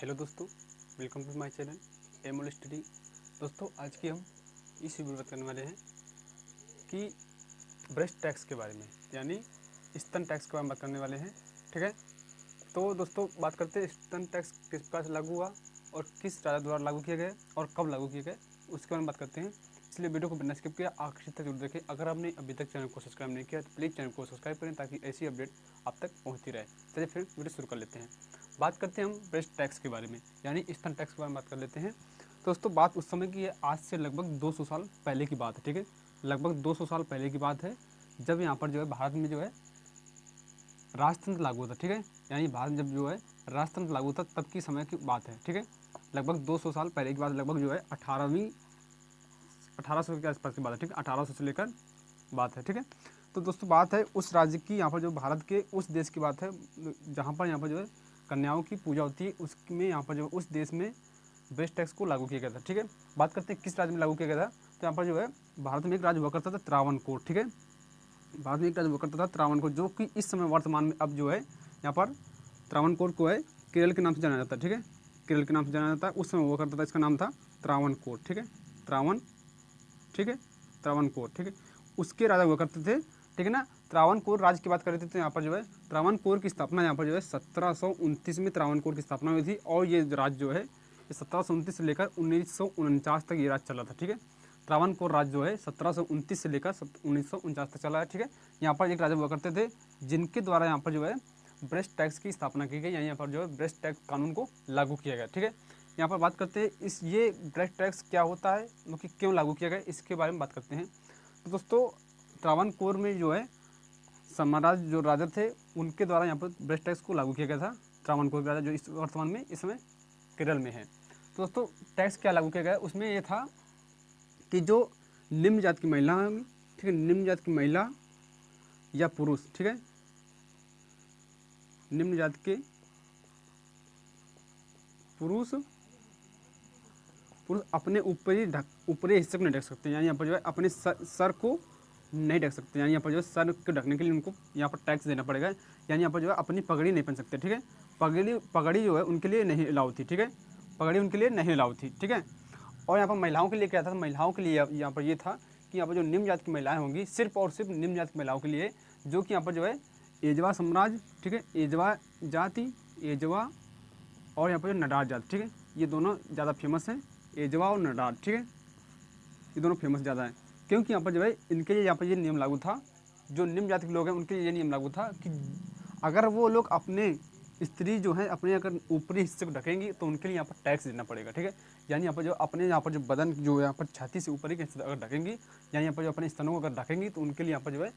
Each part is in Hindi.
हेलो दोस्तों, welcome to my channel Amol study. दोस्तों, आज की हम इस वीडियो में बात करने वाले हैं कि ब्रेस्ट टैक्स के बारे में, यानी स्तन टैक्स के बारे में बात करने वाले हैं। ठीक है, तो दोस्तों बात करते हैं स्तन टैक्स किस प्रकार से लागू हुआ और किस राजा द्वारा लागू किया गया और कब लागू किया गया, उसके बारे में बात करते हैं। इसलिए वीडियो को बिना स्किप किया आखिर तक जरूर देखें। अगर आपने अभी तक चैनल को सब्सक्राइब नहीं किया तो प्लीज़ चैनल को सब्सक्राइब करें ताकि ऐसी अपडेट आप तक पहुँचती रहे। चलिए फिर वीडियो शुरू कर लेते हैं। बात करते हैं हम ब्रेस्ट टैक्स के बारे में, यानी स्तन टैक्स के बारे में बात कर लेते हैं। दोस्तों बात उस समय की है, आज से लगभग 200 साल पहले की बात है। ठीक है, लगभग 200 साल पहले की बात है, जब यहाँ पर जो है भारत में जो है राजतंत्र लागू होता। ठीक है, यानी भारत जब जो है राजतंत्र लागू था तब की समय की बात है। ठीक है, लगभग 200 साल पहले की बात, लगभग जो है 1800 के आसपास की बात है। ठीक है, 1800 से लेकर बात है। ठीक है, तो दोस्तों बात है उस राज्य की, यहाँ पर जो भारत के उस देश की बात है जहाँ पर यहाँ पर जो है कन्याओं की पूजा होती है, उसमें यहाँ पर जो उस देश में ब्रेस्ट टैक्स को लागू किया गया था। ठीक है, बात करते हैं किस राज्य में लागू किया गया था। तो यहाँ पर जो है भारत में एक राज्य हुआ करता था त्रावणकोर। ठीक है, भारत में एक राज्य हुआ करता था त्रावणकोर, जो कि इस समय वर्तमान में अब जो है यहाँ पर त्रावणकोर को है केरल के नाम से जाना जाता है। ठीक है, केरल के नाम से जाना जाता है, उस समय हुआ करता था, इसका नाम था त्रावणकोर। ठीक है, ठीक है, त्रावणकोर। ठीक है, उसके राजा हुआ करते थे। ठीक है ना, त्रावणकोर राज्य की बात कर रहे थे, तो यहाँ पर जो है त्रावणकोर की स्थापना यहाँ पर जो है 1729 में त्रावणकोर की स्थापना हुई थी। और ये राज्य जो है ये 1729 से लेकर 1949 तक ये राज्य चला था। ठीक है, त्रावणकोर राज्य जो है 1729 से लेकर 1949 तक चला है। ठीक है, यहाँ पर एक राजा हुआ करते थे जिनके द्वारा यहाँ पर जो है ब्रेस्ट टैक्स की स्थापना की गई, यानी यहाँ पर जो है ब्रेस्ट टैक्स कानून को लागू किया गया। ठीक है, यहाँ पर बात करते हैं इस ये ब्रेस्ट टैक्स क्या होता है, कि क्यों लागू किया गया, इसके बारे में बात करते हैं। तो दोस्तों त्रावणकोर में जो है साम्राज्य जो राजा थे उनके द्वारा यहाँ पर ब्रेस्ट टैक्स को लागू किया गया था। त्रावणकोर के राजा जो इस वर्तमान में इस समय केरल में है। तो दोस्तों टैक्स क्या लागू किया गया, उसमें ये था कि जो निम्न जाति की महिला होंगी, ठीक है, निम्न जाति की महिला या पुरुष, ठीक है, निम्न जाति के पुरुष अपने ऊपरी हिस्से को नहीं ढक सकते, यानी यहाँ पर जो है अपने सर को नहीं ढक सकते, यानी यहाँ पर जो है सर को ढकने के लिए उनको यहाँ पर टैक्स देना पड़ेगा, यानी यहाँ पर जो है अपनी पगड़ी नहीं पहन सकते। ठीक है, पगड़ी जो है उनके लिए नहीं अलाउ थी। ठीक है, पगड़ी उनके लिए नहीं अलाउ थी। ठीक है, और यहाँ पर महिलाओं के लिए क्या था, महिलाओं के लिए यहाँ पर ये था कि यहाँ पर जो निम्न जाति की महिलाएं होंगी, सिर्फ और सिर्फ निम्न जाति की महिलाओं के लिए, जो कि यहाँ पर जो है एजवा साम्राज्य, ठीक है, एजवा जाति, एजवा और यहाँ पर जो नडार जाति, ठीक है, ये दोनों ज़्यादा फेमस हैं, एजवा और नडार। ठीक है, ये दोनों फेमस ज़्यादा हैं, क्योंकि यहाँ पर जो है इनके लिए यहाँ पर ये नियम लागू था, जो निम्न जाति के लोग हैं उनके लिए ये नियम लागू था कि अगर वो लोग अपने स्त्री जो है अपने अगर ऊपरी हिस्से को ढकेंगी तो उनके लिए यहाँ पर टैक्स देना पड़ेगा। ठीक है, यानी यहाँ पर जो अपने यहाँ पर जो बदन जो यहाँ पर छाती से ऊपरी के हिस्से अगर ढकेंगी, यानी यहाँ पर जो अपने स्तनों को अगर ढकेंगी तो उनके लिए यहाँ पर जो है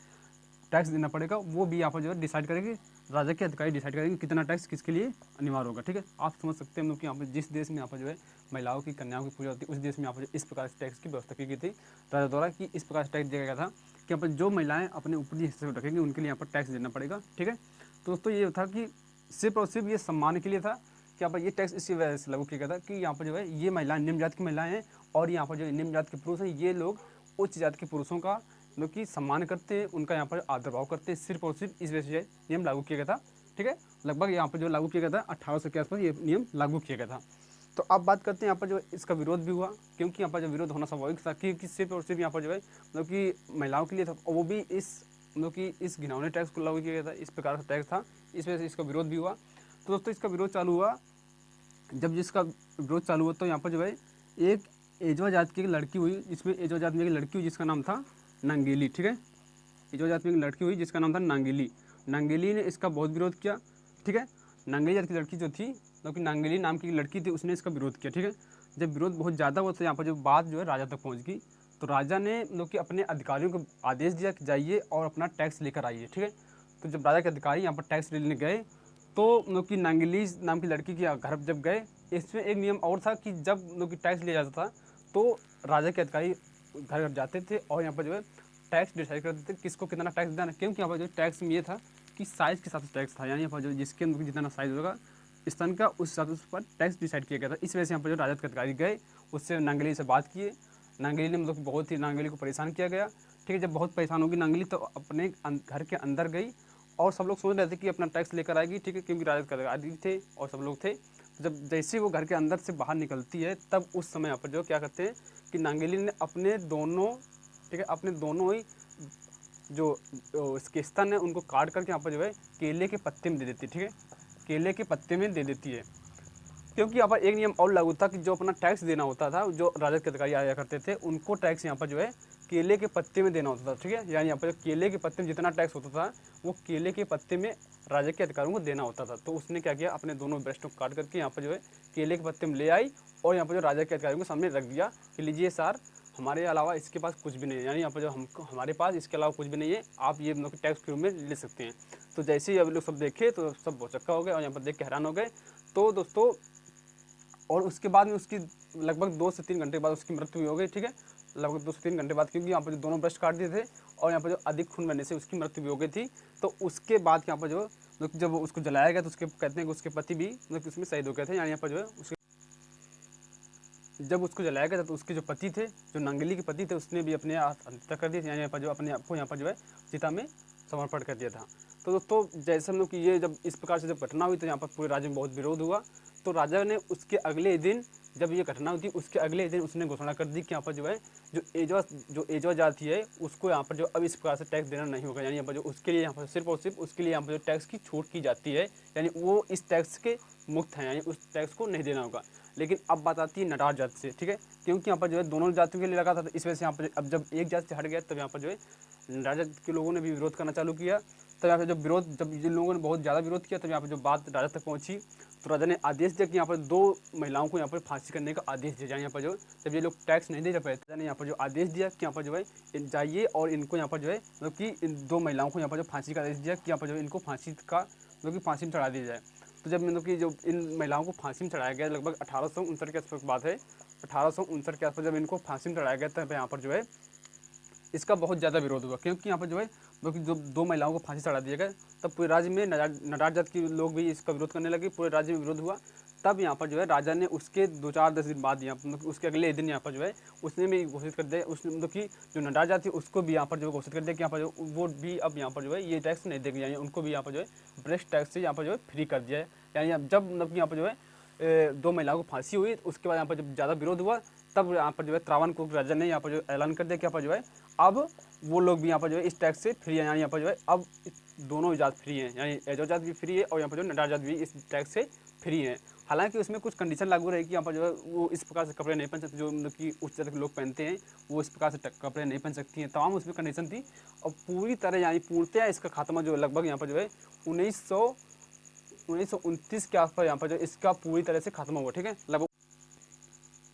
टैक्स देना पड़ेगा। वो भी यहाँ पर जो है डिसाइड करेंगे, राजा के अधिकारी डिसाइड करेंगे कितना टैक्स किसके लिए अनिवार्य होगा। ठीक है, आप समझ सकते हैं हम लोग कि यहाँ पर जिस देश में यहाँ पर जो है महिलाओं की कन्याओं की पूजा होती है, उस देश में यहाँ पर इस प्रकार से टैक्स की व्यवस्था की गई थी राजा द्वारा, कि इस प्रकार से टैक्स दिया गया था कि यहाँ पर जो महिलाएं अपने ऊपरी हिस्से को ढकेंगी उनके लिए यहाँ पर टैक्स देना पड़ेगा। ठीक है, तो दोस्तों ये था कि सिर्फ और सिर्फ ये सम्मान के लिए था कि यहाँ पर ये टैक्स इसी वजह से लागू किया गया था कि यहाँ पर जो है ये महिलाएं निम्न जाति की महिलाएं हैं और यहाँ पर जो निम्न जाति के पुरुष हैं, ये लोग उच्च जाति के पुरुषों का लोग की सम्मान करते हैं, उनका यहाँ पर आदर भाव करते हैं, सिर्फ और सिर्फ इस वजह से नियम लागू किया गया था। ठीक है, लगभग यहाँ पर जो लागू किया गया था 1800 के आसपास ये नियम लागू किया गया था। तो अब बात करते हैं यहाँ पर जो इसका विरोध भी हुआ, क्योंकि यहाँ पर जो विरोध होना स्वाभाविक था कि सिर्फ और सिर्फ यहाँ पर जो है मतलब कि महिलाओं के लिए था, और वो भी इस मतलब कि इस घिनौने टैक्स को लागू किया गया था, इस प्रकार का टैक्स था, इस वजह से इसका विरोध भी हुआ। तो दोस्तों इसका विरोध चालू हुआ, जब जिसका विरोध चालू हुआ तो यहाँ पर जो है एक एजवा जाति की लड़की हुई, जिसमें एजवा जाति में एक लड़की हुई जिसका नाम था नांगेली। ठीक है, एजवा जाति में एक लड़की हुई जिसका नाम था नांगेली। नांगेली ने इसका बहुत विरोध किया। ठीक है, नांगेली जाति की लड़की जो थी, मतलब कि नांगेली नाम की लड़की थी, उसने इसका विरोध किया। ठीक है, जब विरोध बहुत ज़्यादा हुआ तो यहाँ पर जो बात जो है राजा तक पहुँच गई, तो राजा ने मतलब कि अपने अधिकारियों को आदेश दिया कि जाइए और अपना टैक्स लेकर आइए। ठीक है, तो जब राजा के अधिकारी यहाँ पर टैक्स लेने गए तो मतलब कि नांगेली नाम की लड़की के घर जब गए, इसमें एक नियम और था कि जब मतलब कि टैक्स लिया जाता था तो राजा के अधिकारी घर घर जाते थे और यहाँ पर जो है टैक्स डिसाइड करते थे किसको कितना टैक्स देना, क्योंकि यहाँ पर जो टैक्स में ये था कि साइज़ के हिसाब से टैक्स था, यानी यहाँ पर जो जिसके अंदर जितना साइज़ होगा स्तन का उस हिसाब से उस पर टैक्स डिसाइड किया गया था। इस वजह से यहाँ पर जो राजा के अधिकारी गए, उससे नांगेली से बात किए, नांगेली ने मतलब बहुत ही नांगेली को परेशान किया गया। ठीक है, जब बहुत परेशान होगी नांगेली तो अपने घर के अंदर गई और सब लोग सोच रहे थे कि अपना टैक्स लेकर आएगी। ठीक है, क्योंकि राजा के अधिकारी थे और सब लोग थे, जब जैसे वो घर के अंदर से बाहर निकलती है तब उस समय यहाँ पर जो क्या करते हैं कि नांगेली ने अपने दोनों, ठीक है, अपने दोनों ही जो इसके स्तन है उनको काट करके यहाँ पर जो है केले के पत्ते में दे देती है, ठीक है, केले के पत्ते में दे देती है। क्योंकि यहाँ पर एक नियम और लागू था कि जो अपना टैक्स देना होता था, जो राजद के अधिकारी आया करते थे उनको टैक्स यहाँ पर जो है केले के पत्ते में देना होता था, ठीक है, यानी यहाँ पर केले के पत्ते में जितना टैक्स होता था वो केले के पत्ते में राजा के अधिकारियों को देना होता था। तो उसने क्या किया, अपने दोनों ब्रेस्टों को काट करके यहाँ पर जो है केले के पत्ते में ले आई और यहाँ पर जो राजा के अधिकारियों के सामने रख दिया कि लीजिए सर, हमारे अलावा इसके पास कुछ भी नहीं है, यानी यहाँ पर जो हमको हमारे पास इसके अलावा कुछ भी नहीं है, आप ये मतलब टैक्स के रूप में ले सकते हैं। तो जैसे ही अब लोग सब देखे तो सब भौचक्का हो गए और यहाँ पर देख के हैरान हो गए। तो दोस्तों और उसके बाद में उसकी लगभग 2 से 3 घंटे बाद उसकी मृत्यु हुई हो गई, ठीक है, लगभग 2 से 3 घंटे बाद, क्योंकि यहाँ पर जो दोनों ब्रेस्ट काट दिए थे और यहाँ पर जो अधिक खून बहने से उसकी मृत्यु भी हो गई थी। तो उसके बाद यहाँ पर जो जब उसको जलाया गया तो उसके कहते हैं कि उसके पति भी मतलब उसमें शहीद हो गए थे, यानी यहाँ पर जो है उसके जब उसको जलाया गया था तो उसके जो पति थे, जो नांगली के पति थे, उसने भी अपने हत्या कर दी थी, यानी यहाँ पर जो अपने आप को यहाँ पर जो है चिता में समर्पण कर दिया था। तो दोस्तों जैसे हम लोग कि ये जब इस प्रकार से जब घटना हुई तो यहाँ पर पूरे राज्य में बहुत विरोध हुआ। तो राजा ने उसके अगले दिन, जब ये घटना हुई थी उसके अगले दिन उसने घोषणा कर दी कि यहाँ पर जो है जो एजवा जाति है उसको यहाँ पर जो अब इस प्रकार से टैक्स देना नहीं होगा, यानी यहाँ पर जो उसके लिए यहाँ पर सिर्फ और सिर्फ उसके लिए यहाँ पर जो टैक्स की छूट की जाती है, यानी वो इस टैक्स के मुक्त हैं, यानी उस टैक्स को नहीं देना होगा। लेकिन अब बात आती है नटार जाति से, ठीक है, क्योंकि यहाँ पर जो है दोनों जातियों के लिए लगा था, तो इस वजह से यहाँ पर अब जब एक जाति से हट गया तब यहाँ पर जो है नटार जाति के लोगों ने भी विरोध करना चालू किया। तब यहाँ पर जब जिन लोगों ने बहुत ज़्यादा विरोध किया तब यहाँ पर जो बात राजा तक पहुँची तो राजा ने आदेश दिया कि यहाँ पर 2 महिलाओं को यहाँ पर फांसी करने का आदेश दिया जाए। यहाँ पर जो जब ये लोग टैक्स नहीं दे पाए राजा ने यहाँ पर जो आदेश दिया कि यहाँ पर जो है जाइए और इनको यहाँ पर जो है मतलब कि इन 2 महिलाओं को यहाँ पर जो फांसी का आदेश दिया कि यहाँ पर जो इनको फांसी का मतलब कि फांसी में चढ़ा दिया जाए। तो जब मतलब कि जो इन महिलाओं को फांसी में चढ़ाया गया, लगभग 1859 के आसपास बात है, 1859 के आसपास जब इनको फांसी में चढ़ाया गया तब यहाँ पर जो है इसका बहुत ज़्यादा विरोध हुआ, क्योंकि यहाँ पर जो है जो 2 महिलाओं को फांसी चढ़ा दिया गया तब पूरे राज्य में नटार जात के लोग भी इसका विरोध करने लगे, पूरे राज्य में विरोध हुआ। तब यहाँ पर जो है राजा ने उसके 2-4-10 दिन बाद यहाँ मतलब उसके अगले दिन यहाँ पर जो है उसने भी घोषित कर दिया, उसने मतलब कि जो नटार जात थी उसको भी यहाँ पर जो घोषित कर दिया कि यहाँ पर जो वो भी अब यहाँ पर जो है ये टैक्स नहीं देगी, यानी उनको भी यहाँ पर जो है ब्रेस्ट टैक्स से यहाँ पर जो है फ्री कर दिया है। यानी जब मतलब कि यहाँ पर जो है 2 महिलाओं को फांसी हुई उसके बाद यहाँ पर जब ज़्यादा विरोध हुआ तब यहाँ पर जो है त्रावणकोर राजा ने यहाँ पर जो ऐलान कर दिया कि यहाँ पर जो है अब वो लोग भी यहाँ पर जो है इस टैक्स से फ्री हैं, यानी यहाँ पर जो है अब दोनों जात फ्री हैं, यानी एजो जात भी फ्री है और यहाँ पर जो नटार जात भी इस टैक्स से फ्री है। हालांकि उसमें कुछ कंडीशन लागू रहेगी, यहाँ पर जो है वो इस प्रकार से कपड़े नहीं पहन सकते, जो मतलब कि उच्च जाति के लोग पहनते हैं वो इस प्रकार से कपड़े नहीं पहन सकती हैं, तमाम उसमें कंडीशन थी। और पूरी तरह यानी पूर्णतया इसका खात्मा जो लगभग यहाँ पर जो है 1929 के आसपास यहाँ पर जो इसका पूरी तरह से खात्मा हुआ, ठीक है, लगभग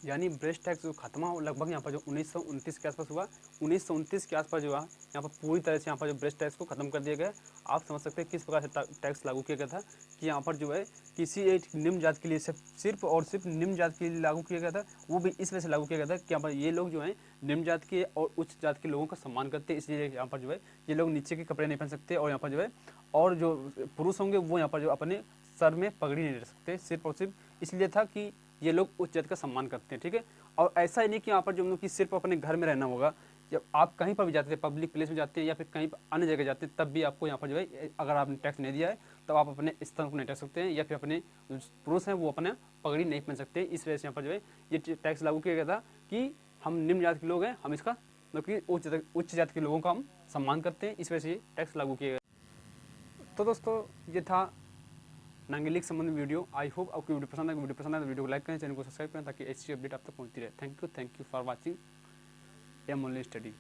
यानी ब्रेस्ट टैक्स जो खत्म हुआ लगभग यहाँ पर जो 1929 के आसपास हुआ। 1929 के आसपास जो है यहाँ पर पूरी तरह से यहाँ पर जो ब्रेस्ट टैक्स को ख़त्म कर दिया गया। आप समझ सकते हैं किस प्रकार से टैक्स लागू किया गया था कि यहाँ पर जो है किसी एक निम्न जात के लिए सिर्फ और सिर्फ निम्न जात के लिए लागू किया गया था। वो भी इस वजह से लागू किया गया था कि यहाँ पर ये लोग जो हैं निम्न जात के और उच्च जात के लोगों का सम्मान करते हैं, इसलिए यहाँ पर जो है ये लोग नीचे के कपड़े नहीं पहन सकते और यहाँ पर जो है और जो पुरुष होंगे वो यहाँ पर जो अपने सर में पगड़ी नहीं रख सकते, सिर्फ और सिर्फ इसलिए था कि ये लोग उच्च जाति का सम्मान करते हैं, ठीक है। और ऐसा ही नहीं कि यहाँ पर जो कि सिर्फ अपने घर में रहना होगा, जब आप कहीं पर भी जाते हैं, पब्लिक प्लेस में जाते हैं या फिर कहीं अन्य जगह जाते हैं, तब भी आपको यहाँ पर जो है अगर आपने टैक्स नहीं दिया है तब आप अपने स्तन को नहीं टैक्स सकते हैं या फिर अपने पुरुष हैं वो अपना पगड़ी नहीं पहन सकते। इस वजह से यहाँ पर जो है ये टैक्स लागू किया गया था कि हम निम्न जाति के लोग हैं, हम इसका मतलब कि उच्च जाति के लोगों का हम सम्मान करते हैं, इस वजह से ये टैक्स लागू किया गया। तो दोस्तों ये था नांगेली के संबंधित वीडियो। आई होप आपको वीडियो पसंद आए तो वीडियो को लाइक करें, चैनल को सब्सक्राइब करें ताकि ऐसी अपडेट आप तक पहुंचती रहे। Thank you for watching am only study.